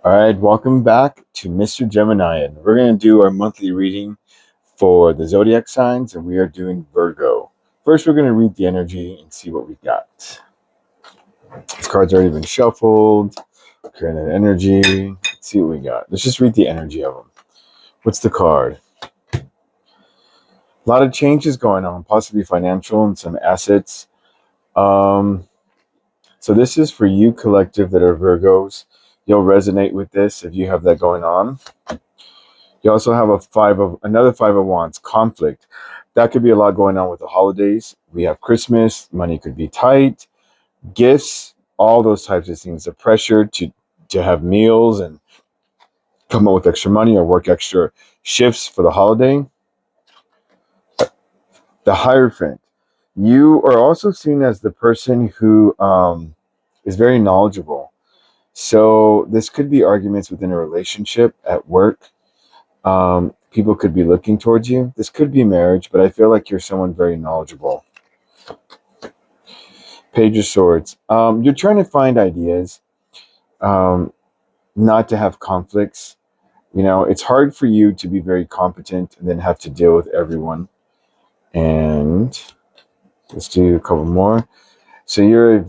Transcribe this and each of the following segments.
All right, welcome back to Mr. Geminian. We're going to do our monthly reading for the zodiac signs, and we are doing Virgo. First, we're going to read the energy and see what we got. This card's already been shuffled. Clearing that energy. Let's see what we got. Let's just read the energy of them. What's the card? A lot of changes going on, possibly financial and some assets. So this is for you collective that are Virgos. You'll resonate with this if you have that going on. You also have another five of wands, conflict. That could be a lot going on with the holidays. We have Christmas, money could be tight, gifts, all those types of things. The pressure to have meals and come up with extra money or work extra shifts for the holiday. The Hierophant. You are also seen as the person who is very knowledgeable. So this could be arguments within a relationship, at work. People could be looking towards you. This could be marriage, but I feel like you're someone very knowledgeable. Page of Swords. You're trying to find ideas, not to have conflicts. You know, it's hard for you to be very competent and then have to deal with everyone. And let's do a couple more. So you're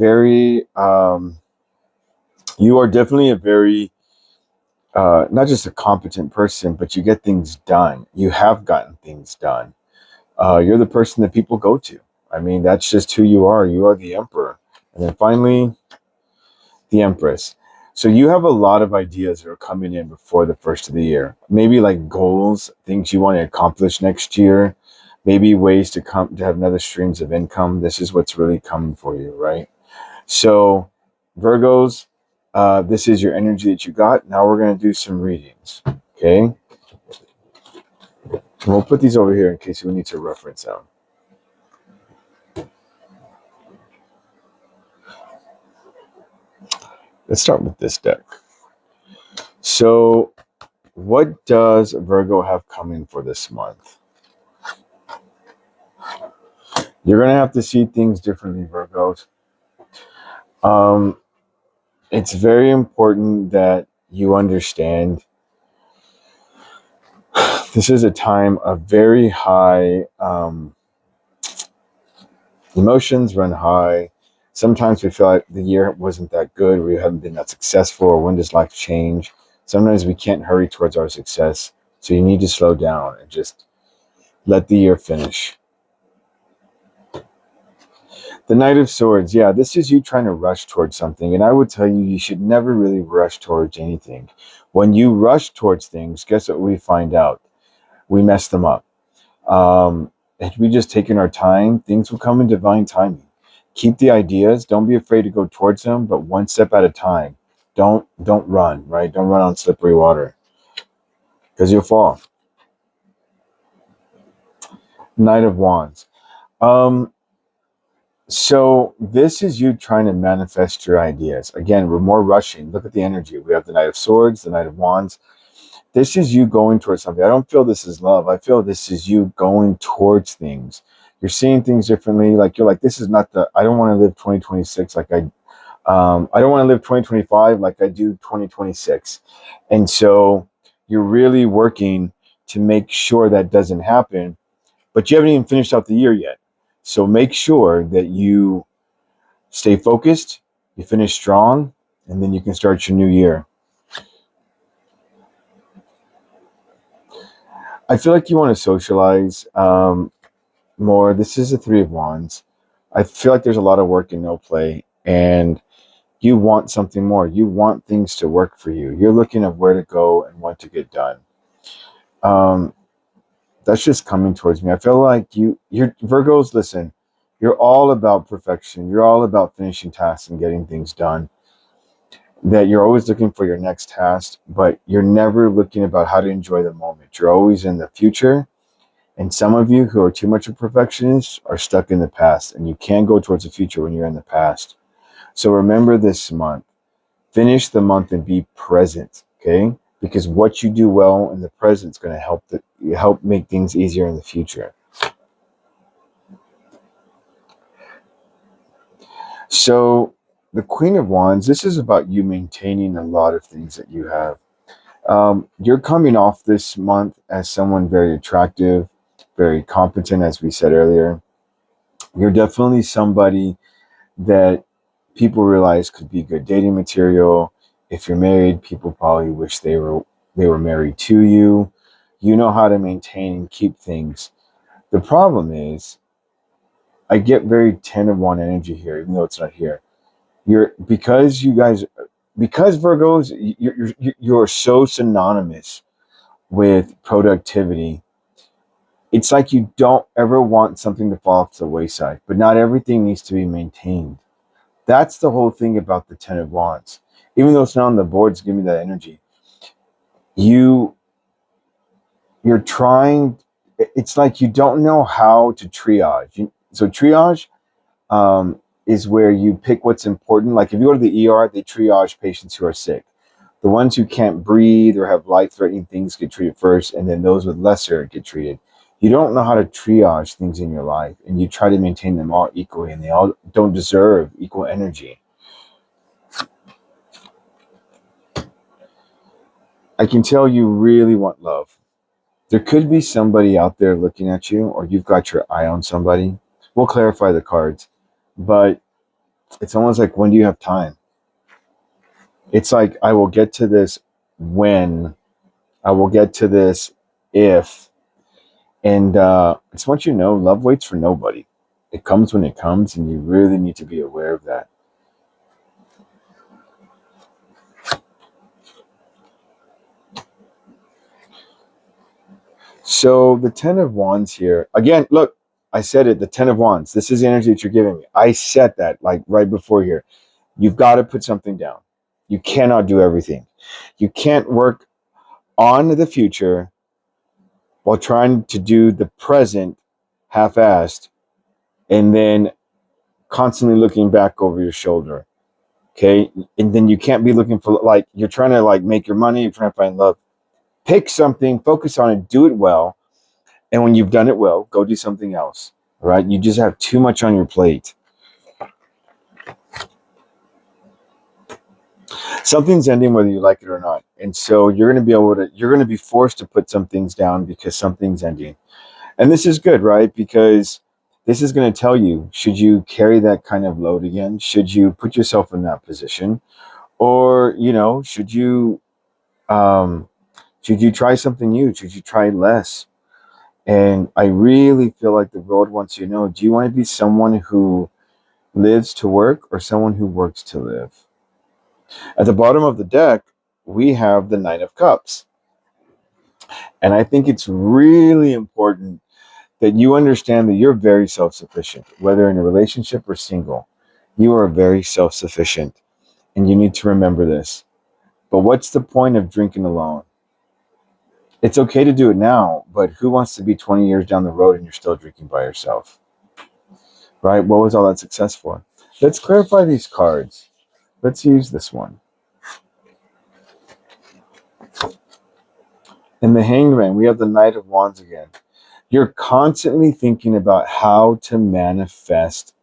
you are definitely a very, not just a competent person, but you get things done. You have gotten things done. You're the person that people go to. I mean, that's just who you are. You are the emperor. And then finally, the empress. So you have a lot of ideas that are coming in before the first of the year. Maybe like goals, things you want to accomplish next year. Maybe ways to have another streams of income. This is what's really coming for you, right? So Virgos, this is your energy that you got. Now we're going to do some readings. Okay. And we'll put these over here in case we need to reference them. Let's start with this deck. So, what does Virgo have coming for this month? You're going to have to see things differently, Virgos. It's very important that you understand this is a time of very high emotions run high. Sometimes we feel like the year wasn't that good, we haven't been that successful, or when does life change? Sometimes we can't hurry towards our success. So you need to slow down and just let the year finish. The Knight of Swords, yeah, this is you trying to rush towards something. And I would tell you, you should never really rush towards anything. When you rush towards things, guess what we find out? We mess them up. Had we just taken our time, things will come in divine timing. Keep the ideas. Don't be afraid to go towards them, but one step at a time. Don't run, right? Don't run on slippery water because you'll fall. Knight of Wands. So this is you trying to manifest your ideas. Again, we're more rushing. Look at the energy. We have the Knight of Swords, the Knight of Wands. This is you going towards something. I don't feel this is love. I feel this is you going towards things. You're seeing things differently. Like you're like, this is not I don't want to live 2026 like I don't want to live 2025 like I do 2026. And so you're really working to make sure that doesn't happen, but you haven't even finished out the year yet. So make sure that you stay focused, you finish strong, and then you can start your new year. I feel like you want to socialize more. This is a Three of Wands. I feel like there's a lot of work and no play, and you want something more. You want things to work for you. You're looking at where to go and what to get done. That's just coming towards me. I feel like you're Virgos, listen, you're all about perfection. You're all about finishing tasks and getting things done. That you're always looking for your next task, but you're never looking about how to enjoy the moment. You're always in the future. And some of you who are too much of perfectionists are stuck in the past, and you can't go towards the future when you're in the past. So remember this month, finish the month and be present, okay? Because what you do well in the present is going to help make things easier in the future. So the Queen of Wands, this is about you maintaining a lot of things that you have. You're coming off this month as someone very attractive, very competent, as we said earlier. You're definitely somebody that people realize could be good dating material. If you're married, people probably wish they were married to you. You know how to maintain and keep things. The problem is, I get very 10 of 1 energy here, even though it's not here. You're because you guys because Virgos, you're so synonymous with productivity. It's like you don't ever want something to fall off to the wayside, but not everything needs to be maintained. That's the whole thing about the 10 of Wands. Even though it's not on the boards, give me that energy. You you're trying. It's like you don't know how to triage. So triage is where you pick what's important. Like if you go to the ER, they triage patients who are sick. The ones who can't breathe or have life-threatening things get treated first, and then those with lesser get treated. You don't know how to triage things in your life, and you try to maintain them all equally, and they all don't deserve equal energy. I can tell you really want love. There could be somebody out there looking at you, or you've got your eye on somebody. We'll clarify the cards, but it's almost like, when do you have time? It's like, I will get to this when, I will get to this if. And I just want you to know, love waits for nobody. It comes when it comes, and you really need to be aware of that. So the 10 of Wands here, again, look, I said it, the 10 of Wands. This is the energy that you're giving me. I said that like right before here. You've got to put something down. You cannot do everything. You can't work on the future while trying to do the present half-assed, and then constantly looking back over your shoulder. Okay. And then you can't be looking for, like, you're trying to like make your money, you're trying to find love. Pick something, focus on it, do it well. And when you've done it well, go do something else. All right. You just have too much on your plate. Something's ending whether you like it or not. And so you're going to be forced to put some things down because something's ending. And this is good, right? Because this is going to tell you, should you carry that kind of load again? Should you put yourself in that position? Or, um, should you try something new? Should you try less? And I really feel like the world wants you to know, do you want to be someone who lives to work or someone who works to live? At the bottom of the deck, we have the Nine of Cups. And I think it's really important that you understand that you're very self sufficient, whether in a relationship or single. You are very self sufficient. And you need to remember this. But what's the point of drinking alone? It's okay to do it now, but who wants to be 20 years down the road and you're still drinking by yourself? Right? What was all that success for? Let's clarify these cards. Let's use this one. In the Hanged Man, we have the Knight of Wands again. You're constantly thinking about how to manifest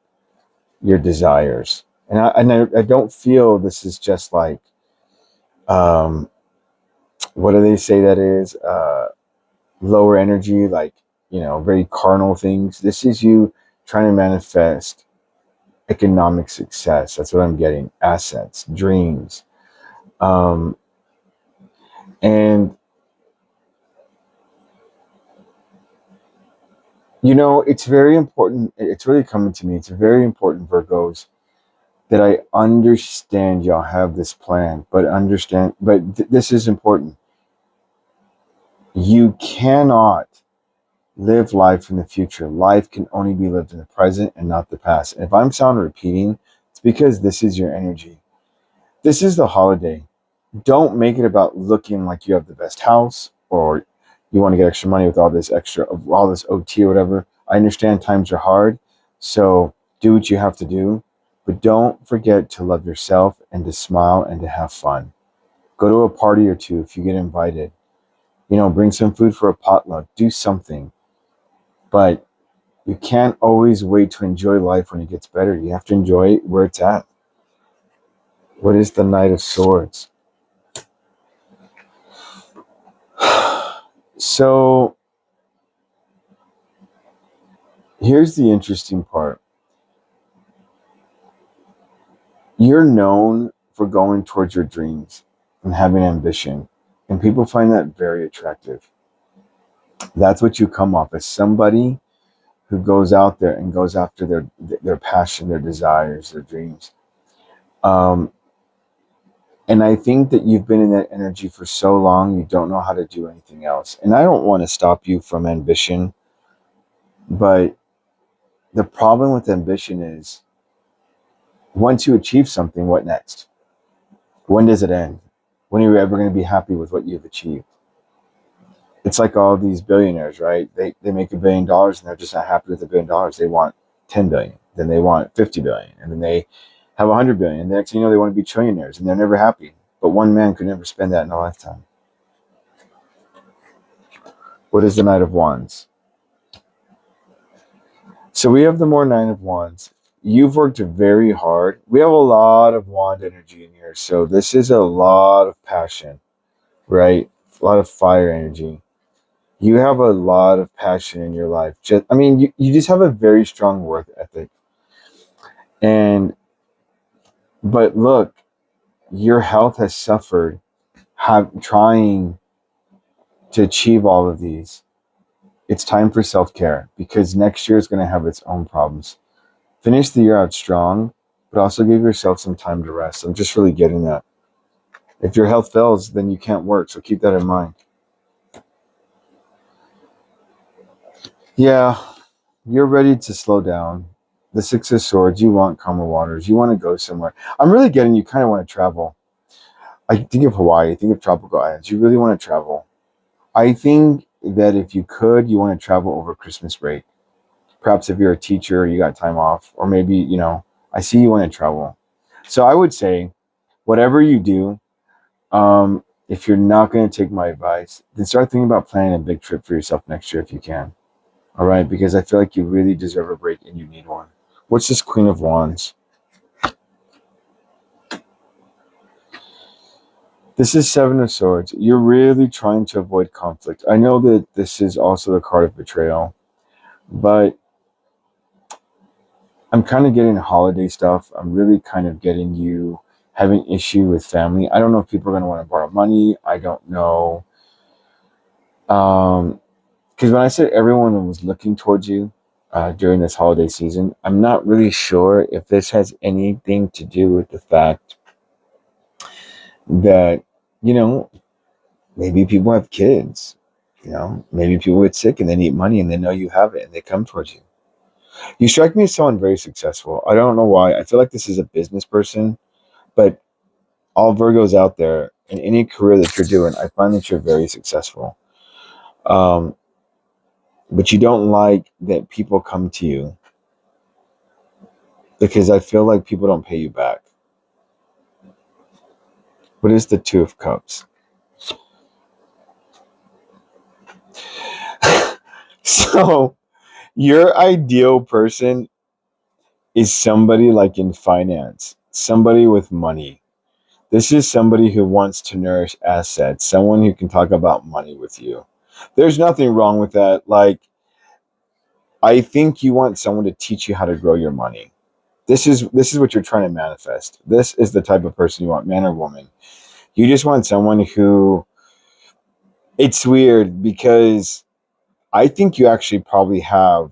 your desires. And I don't feel this is just like, um, what do they say that is? Lower energy, like, very carnal things. This is you trying to manifest economic success. That's what I'm getting. Assets, dreams. Um, and, it's very important. It's really coming to me. It's very important, Virgos, that I understand y'all have this plan, but this is important. You cannot live life in the future. Life can only be lived in the present and not the past. And if I'm sound repeating, it's because this is your energy. This is the holiday. Don't make it about looking like you have the best house, or you want to get extra money with all this OT or whatever. I understand times are hard, so do what you have to do, but don't forget to love yourself and to smile and to have fun. Go to a party or two if you get invited. Bring some food for a potluck. Do something, but you can't always wait to enjoy life when it gets better. You have to enjoy it where it's at. What is the Knight of Swords? So here's the interesting part. You're known for going towards your dreams and having ambition, and people find that very attractive. That's what you come off as, somebody who goes out there and goes after their passion, their desires, their dreams. Um, and I think that you've been in that energy for so long, you don't know how to do anything else. And I don't want to stop you from ambition, but the problem with ambition is once you achieve something, what next? When does it end? When are you ever going to be happy with what you've achieved? It's like all these billionaires, right? They make $1 billion and they're just not happy with $1 billion. They want 10 billion, then they want 50 billion, and then they have 100 billion. And the next thing you know, they want to be trillionaires and they're never happy. But one man could never spend that in a lifetime. What is the Knight of Wands? So we have the more Nine of Wands. You've worked very hard. We have a lot of wand energy in here. So this is a lot of passion, right? A lot of fire energy. You have a lot of passion in your life. You just have a very strong work ethic. And but look, your health has suffered trying to achieve all of these. It's time for self-care because next year is going to have its own problems. Finish the year out strong, but also give yourself some time to rest. I'm just really getting that. If your health fails, then you can't work. So keep that in mind. Yeah, you're ready to slow down. The Six of Swords, you want calmer waters. You want to go somewhere. I'm really getting you kind of want to travel. I think of Hawaii, think of tropical islands. You really want to travel. I think that if you could, you want to travel over Christmas break. Perhaps if you're a teacher, you got time off, or maybe, I see you want to travel. So I would say, whatever you do, if you're not going to take my advice, then start thinking about planning a big trip for yourself next year if you can. All right, because I feel like you really deserve a break and you need one. What's this Queen of Wands? This is Seven of Swords. You're really trying to avoid conflict. I know that this is also the card of betrayal, but I'm kind of getting holiday stuff. I'm really kind of getting you having issue with family. I don't know if people are going to want to borrow money. I don't know. Because when I said everyone was looking towards you during this holiday season, I'm not really sure if this has anything to do with the fact that, you know, maybe people have kids. Maybe people get sick and they need money and they know you have it and they come towards you. You strike me as someone very successful. I don't know why. I feel like this is a business person, but all Virgos out there in any career that you're doing, I find that you're very successful. Um, but you don't like that people come to you because I feel like people don't pay you back. What is the Two of Cups? So your ideal person is somebody like in finance, somebody with money. This is somebody who wants to nourish assets, someone who can talk about money with you. There's nothing wrong with that. Like, I think you want someone to teach you how to grow your money. This is what you're trying to manifest. This is the type of person you want, man or woman. You just want someone who, it's weird because I think you actually probably have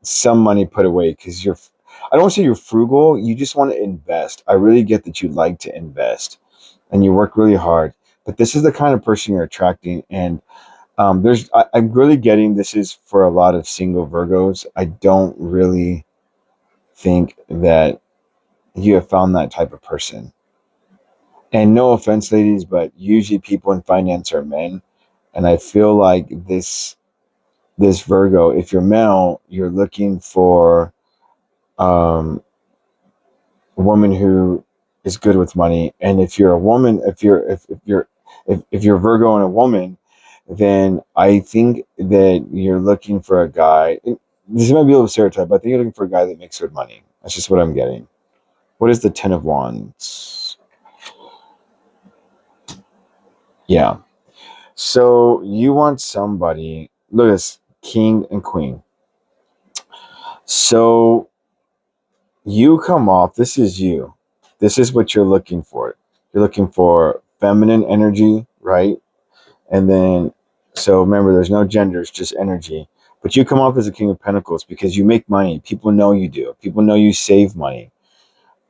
some money put away because I don't want to say you're frugal. You just want to invest. I really get that you like to invest and you work really hard. But this is the kind of person you're attracting. And I'm really getting this is for a lot of single Virgos. I don't really think that you have found that type of person. And no offense, ladies, but usually people in finance are men. And I feel like this Virgo, if you're male, you're looking for um, a woman who is good with money. And if you're a woman, if you're Virgo and a woman, then I think that you're looking for a guy. This might be a little stereotype, but I think you're looking for a guy that makes good money. That's just what I'm getting. What is the Ten of Wands? Yeah. So you want somebody, look at this, king and queen. So you come off, this is you. This is what you're looking for. You're looking for feminine energy, right? And then, so remember, there's no gender, it's just energy. But you come off as a king of pentacles because you make money. People know you do. People know you save money.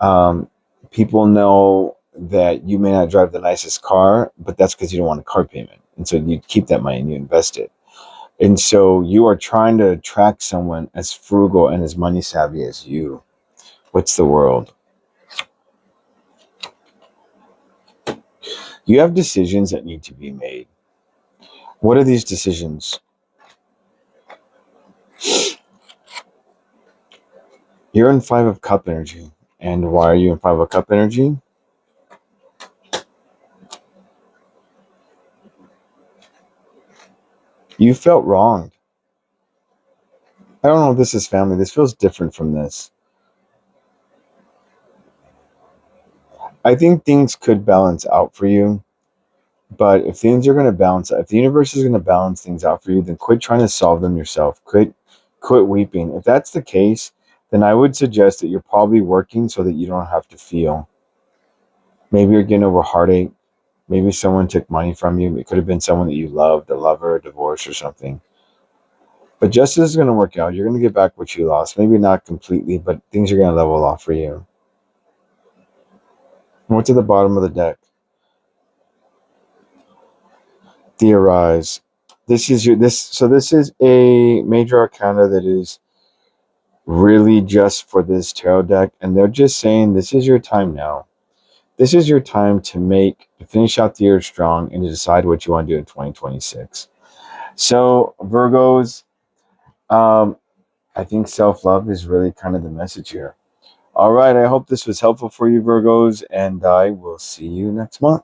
Um, People know that you may not drive the nicest car, but that's because you don't want a car payment. And so you keep that money and you invest it. And so you are trying to attract someone as frugal and as money savvy as you. What's the world? You have decisions that need to be made. What are these decisions? You're in Five of Cup energy. And why are you in Five of Cup energy? You felt wronged. I don't know if this is family. This feels different from this. I think things could balance out for you. But if things are going to balance, if the universe is going to balance things out for you, then quit trying to solve them yourself. Quit weeping. If that's the case, then I would suggest that you're probably working so that you don't have to feel. Maybe you're getting over heartache. Maybe someone took money from you. It could have been someone that you loved, a lover, a divorce, or something. But justice is going to work out. You're going to get back what you lost. Maybe not completely, but things are going to level off for you. What's at the bottom of the deck? Theorize. This is your this. So this is a major arcana that is really just for this tarot deck, and they're just saying this is your time now. This is your time to finish out the year strong and to decide what you want to do in 2026. So Virgos, I think self-love is really kind of the message here. All right, I hope this was helpful for you, Virgos, and I will see you next month.